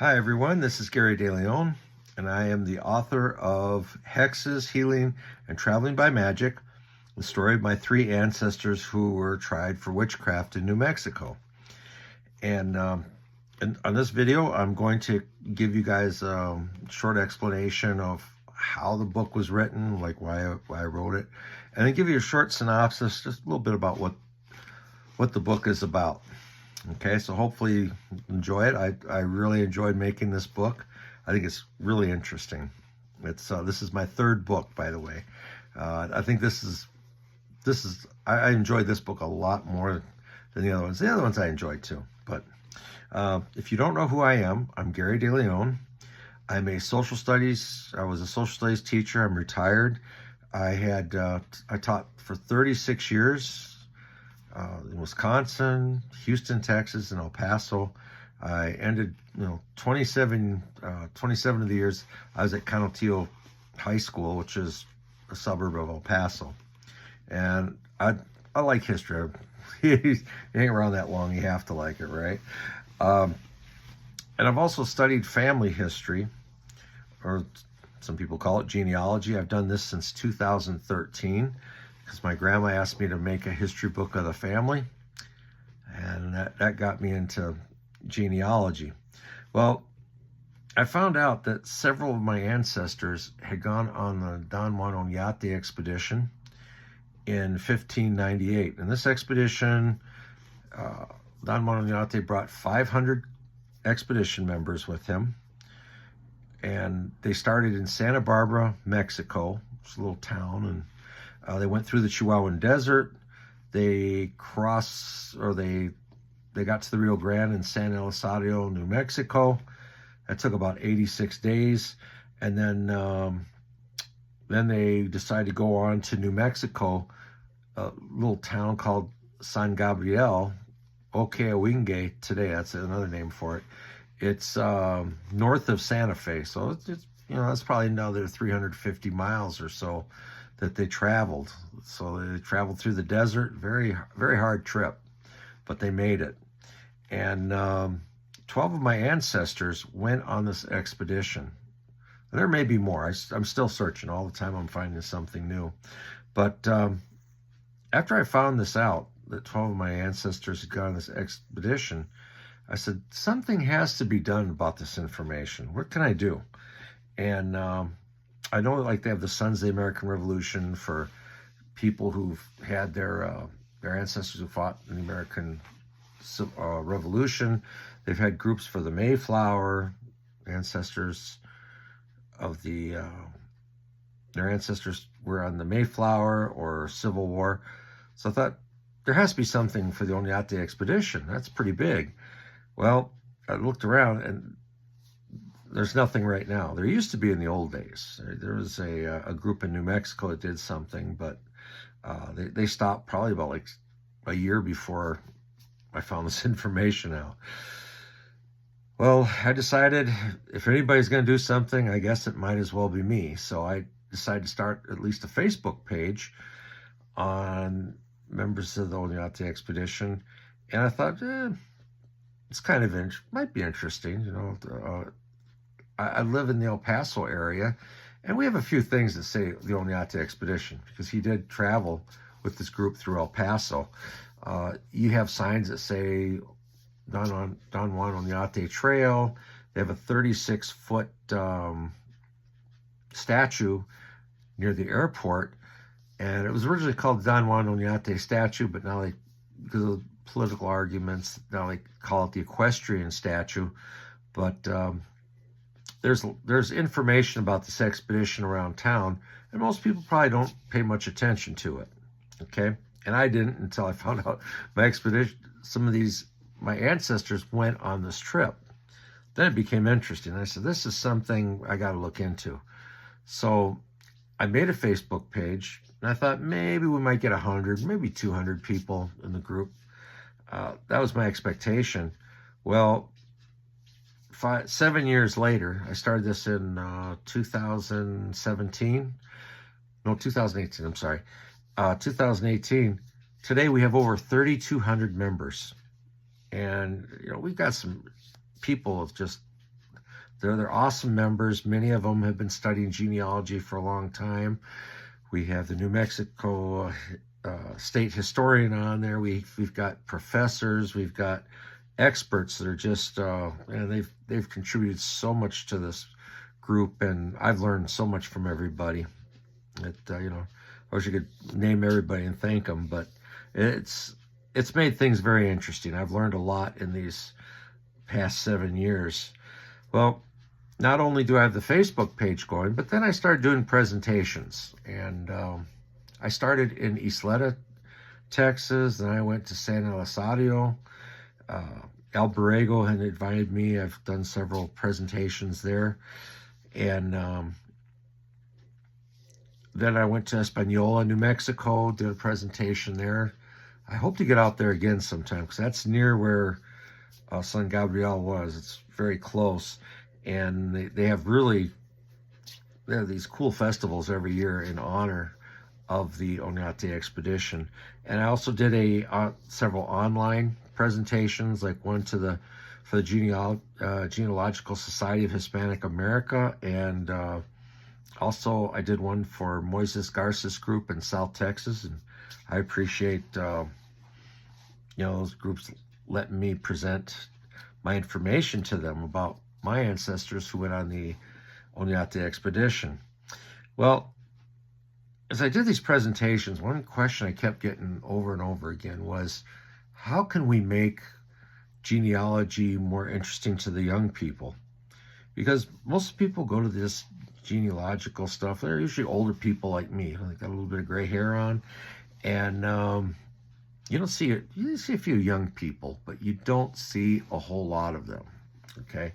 Hi everyone, this is Gary DeLeon, and I am the author of Hexes, Healing, and Traveling by Magic, the story of my three ancestors who were tried for witchcraft in New Mexico. And on this video, I'm going to give you guys a short explanation of how the book was written, like why I wrote it, and then give you a short synopsis, just a little bit about what the book is about. Okay, so hopefully you enjoy it. I really enjoyed making this book. I think it's really interesting. This is my third book, by the way. I think I enjoyed this book a lot more than the other ones. The other ones I enjoyed too. But if you don't know who I am, I'm Gary DeLeon. I was a social studies teacher. I'm retired. I taught for 36 years. In Wisconsin, Houston, Texas, and El Paso. I ended, 27 of the years I was at Canutillo High School, which is a suburb of El Paso. And I like history. You hang around that long, you have to like it, right? And I've also studied family history, or some people call it genealogy. I've done this since 2013. Because my grandma asked me to make a history book of the family, and that got me into genealogy. Well, I found out that several of my ancestors had gone on the Don Juan Oñate expedition in 1598. In this expedition, Don Juan Oñate brought 500 expedition members with him, and they started in Santa Barbara, Mexico. It's a little town, and they went through the Chihuahuan Desert. They got to the Rio Grande in San Elizario, New Mexico. That took about 86 days. And then they decided to go on to New Mexico, a little town called San Gabriel, Okeawinge today. That's another name for it. It's north of Santa Fe. So it's that's probably another 350 miles or so that they traveled. So they traveled through the desert, very, very hard trip, but they made it. And 12 of my ancestors went on this expedition. And there may be more. I'm still searching all the time. I'm finding something new. But after I found this out, that 12 of my ancestors had gone on this expedition, I said, something has to be done about this information. What can I do? And I know, like, they have the Sons of the American Revolution for people who've had their ancestors who fought in the American Revolution. They've had groups for the Mayflower, ancestors of their ancestors were on the Mayflower or Civil War. So I thought, there has to be something for the Oñate expedition. That's pretty big. Well, I looked around, and there's nothing right now. There used to be in the old days. There was a group in New Mexico that did something, but they stopped probably about like a year before I found this information out. Well, I decided if anybody's going to do something, I guess it might as well be me. So I decided to start at least a Facebook page on members of the Oñate expedition. And I thought, it's kind of might be interesting, I live in the El Paso area, and we have a few things that say the Oñate expedition, because he did travel with this group through El Paso. You have signs that say Don Juan Oñate Trail. They have a 36-foot statue near the airport, and it was originally called Don Juan Oñate statue, but now because of political arguments, now they call it the equestrian statue. But there's information about this expedition around town, and most people probably don't pay much attention to it. Okay, and I didn't until I found out my expedition. My ancestors went on this trip. Then it became interesting. I said, this is something I got to look into. So I made a Facebook page, and I thought maybe we might get 100, maybe 200 people in the group. That was my expectation. Well, 7 years later, I started this in 2017. No, 2018, I'm sorry. 2018. Today we have over 3,200 members. And, we've got some people of just They're awesome members. Many of them have been studying genealogy for a long time. We have the New Mexico state historian on there. We've got professors. We've got experts that are just and they've contributed so much to this group, and I've learned so much from everybody. That I wish I could name everybody and thank them, but it's made things very interesting. I've learned a lot in these past 7 years. Well, not only do I have the Facebook page going, but then I started doing presentations, and I started in Isleta, Texas. Then I went to San Elizario. El Borrego had invited me. I've done several presentations there. And then I went to Espanola, New Mexico, did a presentation there. I hope to get out there again sometime, because that's near where San Gabriel was. It's very close. And they have these cool festivals every year in honor of the Oñate expedition. And I also did several online presentations, like one for the Genealogical Society of Hispanic America, and also I did one for Moises Garces group in South Texas. And I appreciate those groups letting me present my information to them about my ancestors who went on the Oñate expedition. Well, as I did these presentations, one question I kept getting over and over again was, how can we make genealogy more interesting to the young people? Because most people go to this genealogical stuff, they're usually older people like me. They got a little bit of gray hair on, and you don't see it. You see a few young people, but you don't see a whole lot of them. Okay.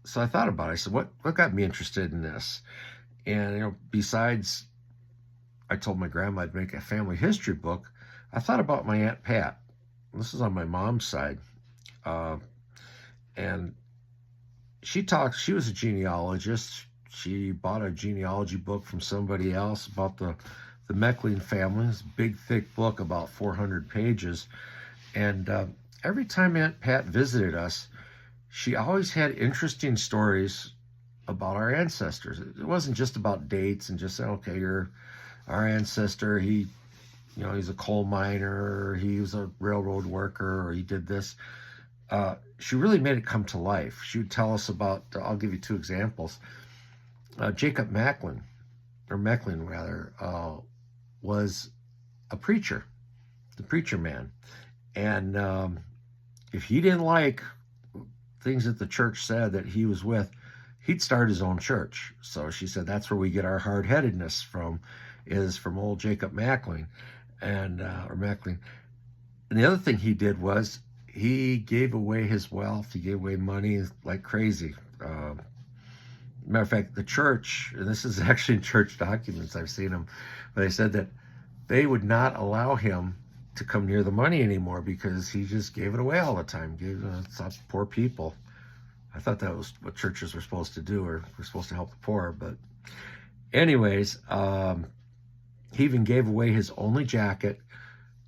So I thought about it. I said, what got me interested in this? And, besides, I told my grandma I'd make a family history book. I thought about my Aunt Pat. This is on my mom's side. And she was a genealogist. She bought a genealogy book from somebody else about the Meckling family. It's a big, thick book, about 400 pages. And every time Aunt Pat visited us, she always had interesting stories about our ancestors. It wasn't just about dates and just say, okay, you're our ancestor. He's a coal miner, or he was a railroad worker, or he did this. She really made it come to life. She would tell us about, I'll give you two examples. Jacob Meckling was a preacher, the preacher man. And if he didn't like things that the church said that he was with, he'd start his own church. So she said that's where we get our hard-headedness from, is from old Jacob Meckling, or Meckling. And the other thing he did was he gave away his wealth. He gave away money like crazy. Matter of fact, the church, and this is actually in church documents, I've seen them, but they said that they would not allow him to come near the money anymore because he just gave it away all the time. It's poor people. I thought that was what churches were supposed to do, or were supposed to help the poor. But anyways, he even gave away his only jacket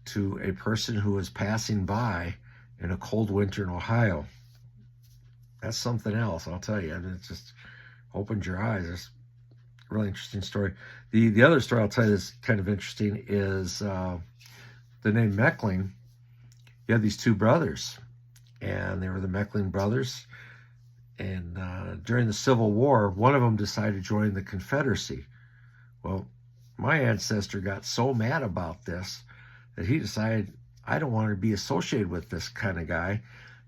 to a person who was passing by in a cold winter in Ohio. That's something else, I'll tell you. I mean, it just opened your eyes. It's a really interesting story. The other story I'll tell you that's kind of interesting is the name Meckling. You have these two brothers, and they were the Meckling brothers. And during the Civil War, one of them decided to join the Confederacy. Well, my ancestor got so mad about this that he decided, I don't want to be associated with this kind of guy.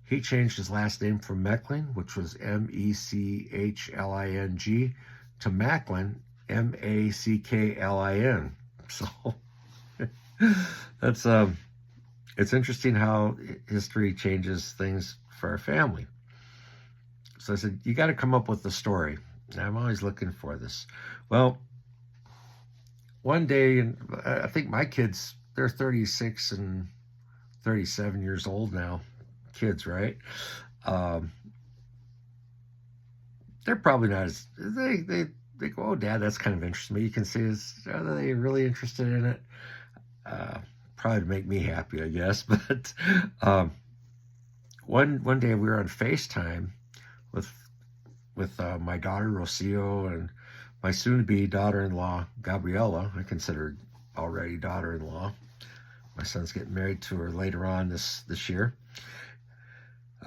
He changed his last name from Meckling, which was Mechlin, to Macklin, Macklin. So that's it's interesting how history changes things for our family. So I said, you got to come up with a story. And I'm always looking for this. Well, one day, and I think my kids, they're 36 and 37 years old now. Kids, right? They're probably not as, they go, oh, Dad, that's kind of interesting. But you can see, are they really interested in it? Probably to make me happy, I guess. But one day we were on FaceTime with my daughter Rocio and my soon-to-be daughter-in-law Gabriella. I consider already daughter-in-law. My son's getting married to her later on this year.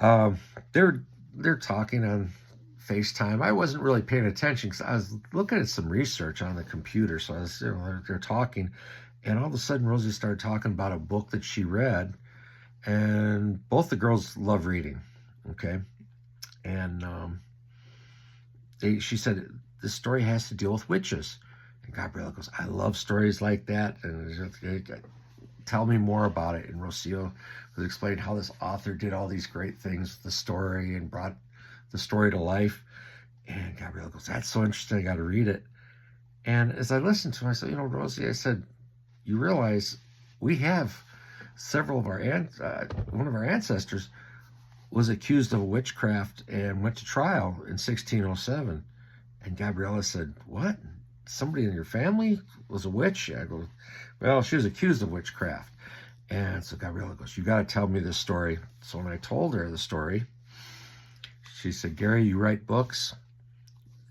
They're talking on FaceTime. I wasn't really paying attention because I was looking at some research on the computer. So I was, they're talking, and all of a sudden Rosie started talking about a book that she read, and both the girls love reading. Okay, and she said the story has to deal with witches, and Gabriella goes, "I love stories like that," and tell me more about it. And Rocio was explaining how this author did all these great things with the story and brought the story to life. And Gabriella goes, "That's so interesting. I got to read it." And as I listened to him, I said, Rosie, I said, you realize we have several of our one of our ancestors was accused of witchcraft and went to trial in 1607. And Gabriella said, "What? Somebody in your family was a witch?" I go, "Well, she was accused of witchcraft." And so Gabriella goes, "You got to tell me this story." So when I told her the story, she said, "Gary, you write books.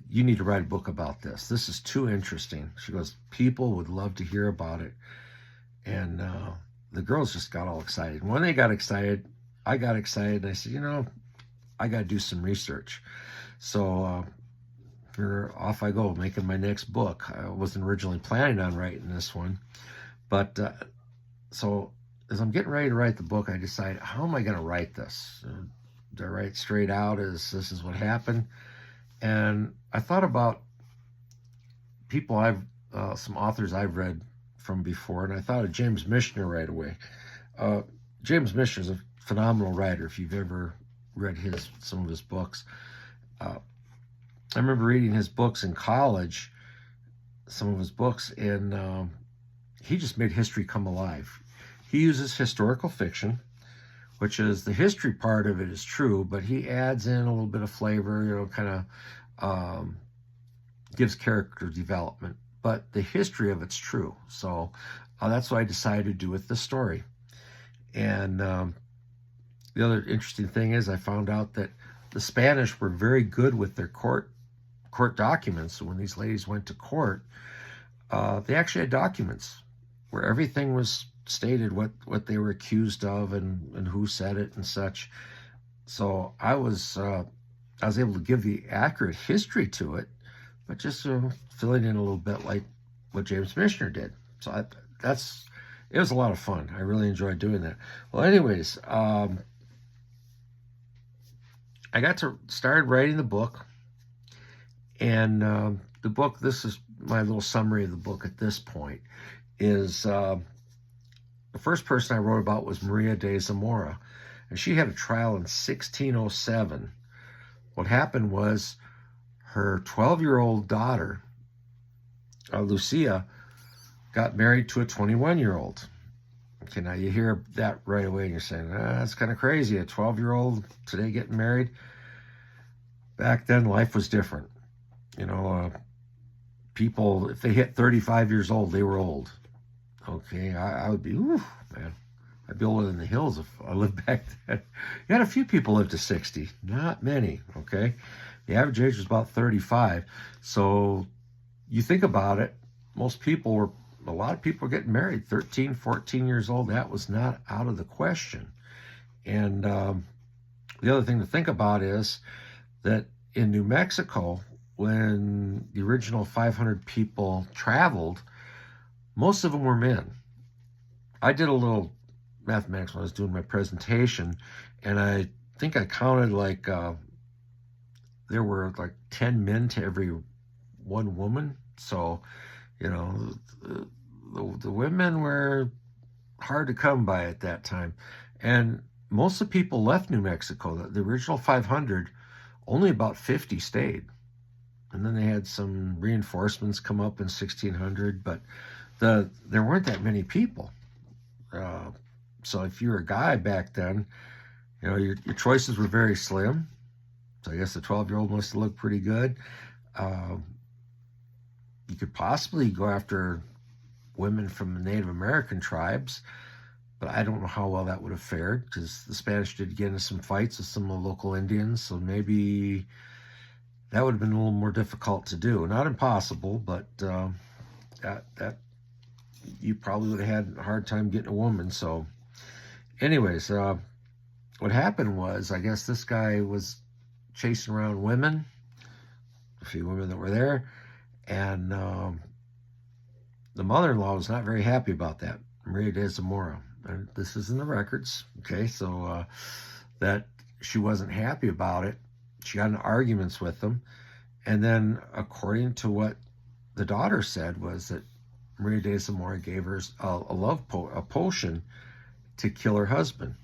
You need to write a book about this. This is too interesting." She goes, "People would love to hear about it." And the girls just got all excited. When they got excited, I got excited. And I said, I got to do some research. So off I go, making my next book. I wasn't originally planning on writing this one. But so as I'm getting ready to write the book, I decide, how am I going to write this? Do I write straight out as this is what happened? And I thought about people some authors I've read from before, and I thought of James Michener right away. James Michener is a phenomenal writer. If you've ever read some of his books, I remember reading his books in college, some of his books, and he just made history come alive. He uses historical fiction, which is the history part of it is true, but he adds in a little bit of flavor, kind of gives character development. But the history of it's true. So that's what I decided to do with this story. And the other interesting thing is I found out that the Spanish were very good with their court documents. So when these ladies went to court, they actually had documents where everything was stated, what they were accused of and who said it and such. So I was able to give the accurate history to it, but just filling in a little bit like what James Michener did. So it was a lot of fun. I really enjoyed doing that. Well, anyways, I got to start writing the book, and the book, this is my little summary of the book at this point, is the first person I wrote about was Maria de Zamora, and she had a trial in 1607. What happened was her 12-year-old daughter, Lucia, got married to a 21-year-old. Okay, now you hear that right away and you're saying, that's kind of crazy. A 12-year-old today getting married. Back then, life was different. People, if they hit 35 years old, they were old. Okay, I would be, man, I'd be older than the hills if I lived back then. You had a few people live to 60, not many, okay? The average age was about 35. So you think about it, a lot of people were getting married 13, 14 years old. That was not out of the question. And the other thing to think about is that in New Mexico, when the original 500 people traveled, most of them were men. I did a little mathematics when I was doing my presentation, and I think I counted there were 10 men to every one woman. So, the women were hard to come by at that time. And most of the people left New Mexico. The original 500, only about 50 stayed. And then they had some reinforcements come up in 1600, but there weren't that many people. So if you were a guy back then, your choices were very slim. So I guess the 12-year-old must have looked pretty good. You could possibly go after women from the Native American tribes, but I don't know how well that would have fared because the Spanish did get into some fights with some of the local Indians, so maybe that would have been a little more difficult to do. Not impossible, but that you probably would have had a hard time getting a woman. So, anyways, what happened was, I guess this guy was chasing around women, a few women that were there, and the mother-in-law was not very happy about that, Maria de Zamora. And this is in the records, okay? So that she wasn't happy about it. She got in arguments with them, and then according to what the daughter said was that Maria de Zamora gave her a potion to kill her husband,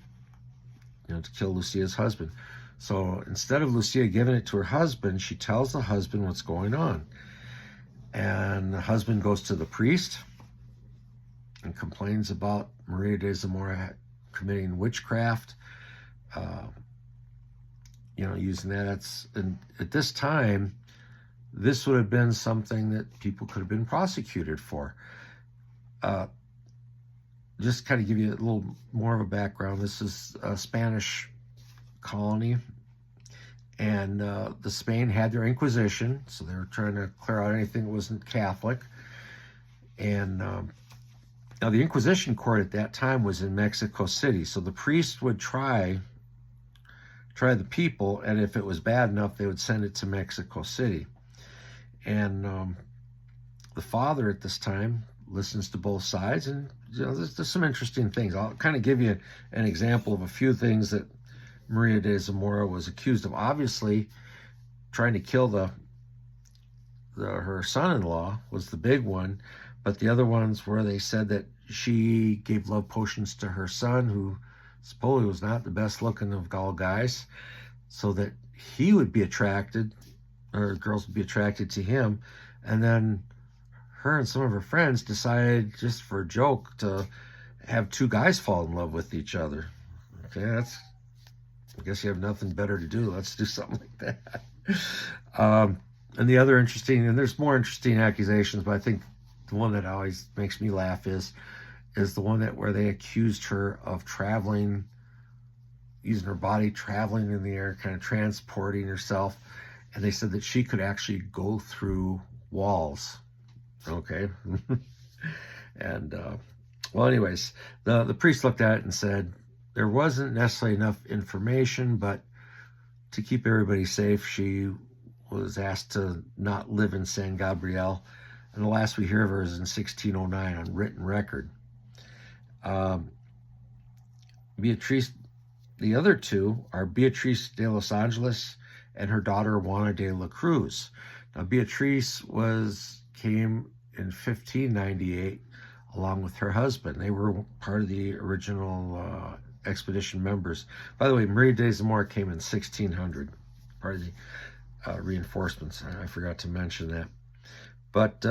to kill Lucia's husband. So instead of Lucia giving it to her husband, she tells the husband what's going on. And the husband goes to the priest and complains about Maria de Zamora committing witchcraft, using that. And at this time, this would have been something that people could have been prosecuted for. Just kind of give you a little more of a background. This is a Spanish colony, and the Spain had their Inquisition, so they were trying to clear out anything that wasn't Catholic. And now the Inquisition court at that time was in Mexico City, so the priest would try the people, and if it was bad enough, they would send it to Mexico City. And the father at this time listens to both sides, and there's some interesting things. I'll kind of give you an example of a few things that Maria de Zamora was accused of. Obviously, trying to kill her son-in-law was the big one, but the other ones were, they said that she gave love potions to her son, who supposedly was not the best looking of all guys, so that he would be attracted, or girls would be attracted to him. And then her and some of her friends decided, just for a joke, to have two guys fall in love with each other. Okay, I guess you have nothing better to do. Let's do something like that. And the other interesting, and there's more interesting accusations, but I think the one that always makes me laugh is the one where they accused her of traveling, using her body, traveling in the air, kind of transporting herself. And they said that she could actually go through walls. Okay. And, well, anyways, the priest looked at it and said there wasn't necessarily enough information, but to keep everybody safe, she was asked to not live in San Gabriel. And the last we hear of her is in 1609 on written record. Beatriz, the other two are Beatriz de los Angeles and her daughter Juana de la Cruz. Now, Beatriz came in 1598 along with her husband. They were part of the original expedition members. By the way, Maria de Zamora came in 1600, part of the reinforcements. I forgot to mention that. But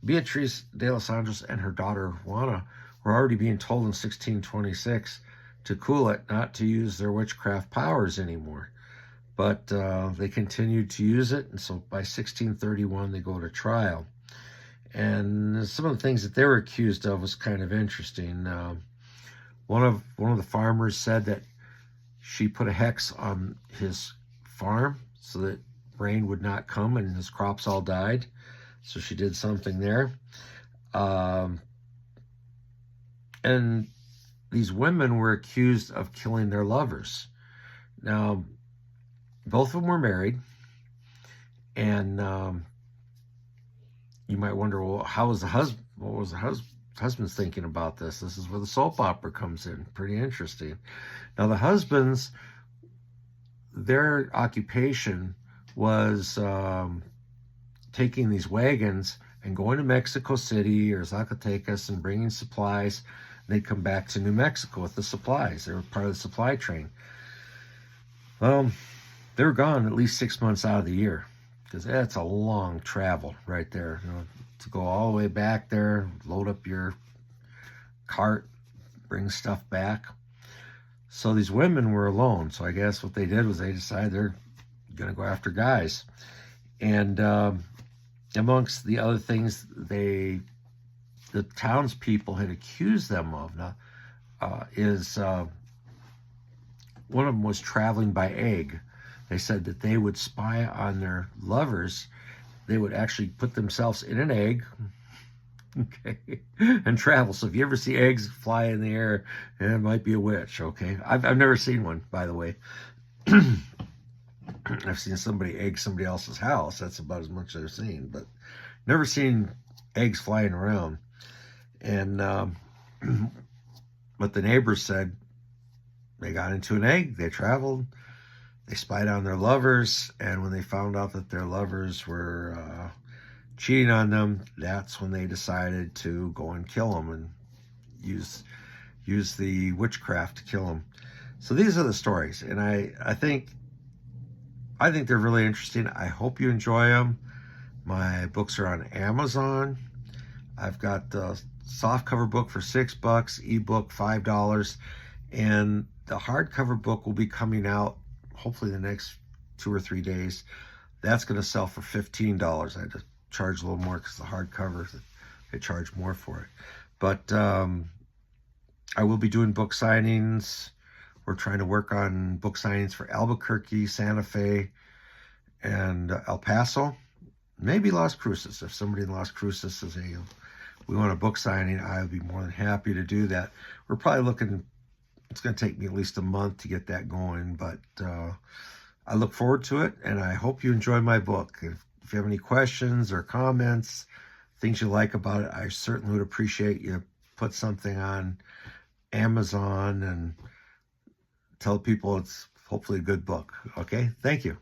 Beatriz de los Angeles and her daughter Juana were already being told in 1626 to cool it, not to use their witchcraft powers anymore. But they continued to use it, and so by 1631 they go to trial. And some of the things that they were accused of was kind of interesting. One of the farmers said that she put a hex on his farm so that rain would not come and his crops all died. So she did something there. And these women were accused of killing their lovers. Now, both of them were married, and you might wonder, well, what was the husband's thinking about this? This is where the soap opera comes in. Pretty interesting. Now, the husbands, their occupation was taking these wagons and going to Mexico City or Zacatecas and bringing supplies. They'd come back to New Mexico with the supplies. They were part of the supply train. They were gone at least 6 months out of the year, because that's a long travel right there. To go all the way back there, load up your cart, bring stuff back. So these women were alone. So I guess what they did was they decided they're going to go after guys. And amongst the other things the townspeople had accused them of. Now, is one of them was traveling by egg. They said that they would spy on their lovers. They would actually put themselves in an egg, okay, and travel. So if you ever see eggs fly in the air, it might be a witch, okay? I've never seen one, by the way. I've seen somebody egg somebody else's house. That's about as much as I've seen, but never seen eggs flying around. And what the neighbors said, they got into an egg, they traveled, they spied on their lovers, and when they found out that their lovers were cheating on them, that's when they decided to go and kill them and use the witchcraft to kill them. So these are the stories, and I think they're really interesting. I hope you enjoy them. My books are on Amazon. I've got the softcover book for $6, ebook $5, and the hardcover book will be coming out hopefully the next 2 or 3 days. That's going to sell for $15. I had to charge a little more because the hardcover, they charge more for it. But I will be doing book signings. We're trying to work on book signings for Albuquerque, Santa Fe, and El Paso. Maybe Las Cruces. If somebody in Las Cruces says, hey, we want a book signing, I'll be more than happy to do that. We're probably looking, it's going to take me at least a month to get that going, but I look forward to it, and I hope you enjoy my book. If you have any questions or comments, things you like about it, I certainly would appreciate you put something on Amazon and tell people it's hopefully a good book. Okay? Thank you.